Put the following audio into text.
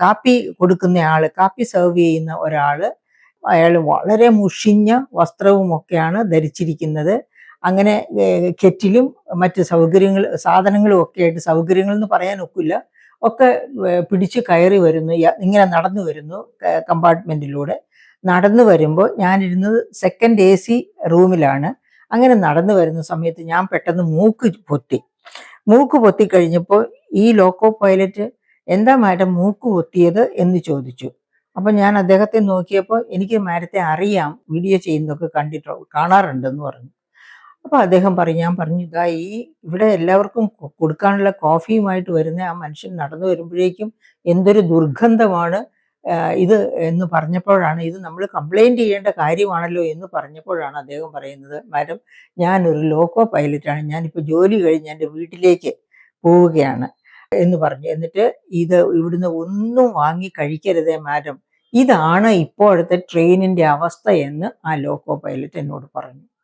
കാപ്പി കൊടുക്കുന്ന ആള്, കാപ്പി സെർവ് ചെയ്യുന്ന ഒരാള്, അയാൾ വളരെ മുഷിഞ്ഞ വസ്ത്രവുമൊക്കെയാണ് ധരിച്ചിരിക്കുന്നത്. അങ്ങനെ കെറ്റിലും മറ്റ് സാധനങ്ങളും ഒക്കെ ആയിട്ട്, സൗകര്യങ്ങൾ എന്ന് പറയാൻ ഒക്കില്ല, ഒക്കെ പിടിച്ച് കയറി വരുന്നു. ഇങ്ങനെ നടന്നു വരുന്നു കമ്പാർട്ട്മെന്റിലൂടെ. നടന്നു വരുമ്പോൾ ഞാനിരുന്നത് സെക്കൻഡ് AC റൂമിലാണ്. അങ്ങനെ നടന്നു വരുന്ന സമയത്ത് ഞാൻ പെട്ടെന്ന് മൂക്ക് പൊത്തി കഴിഞ്ഞപ്പോൾ ഈ ലോക്കോ പൈലറ്റ് എന്താ മാഡം മൂക്ക് പൊത്തിയത് എന്ന് ചോദിച്ചു. അപ്പൊ ഞാൻ അദ്ദേഹത്തെ നോക്കിയപ്പോൾ എനിക്ക് മാഡത്തെ അറിയാം, വീഡിയോ ചെയ്യുന്നതൊക്കെ കാണാറുണ്ടെന്ന് പറഞ്ഞു. അപ്പൊ അദ്ദേഹം ഞാൻ പറഞ്ഞു, ഇതാ ഇവിടെ എല്ലാവർക്കും കൊടുക്കാനുള്ള കോഫിയുമായിട്ട് വരുന്ന ആ മനുഷ്യൻ നടന്നു വരുമ്പോഴേക്കും എന്തൊരു ദുർഗന്ധമാണ് ഇത് എന്ന് പറഞ്ഞപ്പോഴാണ്, ഇത് നമ്മൾ കംപ്ലൈന്റ് ചെയ്യേണ്ട കാര്യമാണല്ലോ എന്ന് പറഞ്ഞപ്പോഴാണ് അദ്ദേഹം പറയുന്നത്, മാഡം ഞാനൊരു ലോക്കോ പൈലറ്റാണ്, ഞാനിപ്പോൾ ജോലി കഴിഞ്ഞ് എൻ്റെ വീട്ടിലേക്ക് പോവുകയാണ് എന്ന് പറഞ്ഞു. എന്നിട്ട് ഇവിടുന്ന് ഒന്നും വാങ്ങി കഴിക്കരുതേ മാഡം, ഇതാണ് ഇപ്പോഴത്തെ ട്രെയിനിന്റെ അവസ്ഥ എന്ന് ആ ലോക്കോ പൈലറ്റ് എന്നോട് പറഞ്ഞു.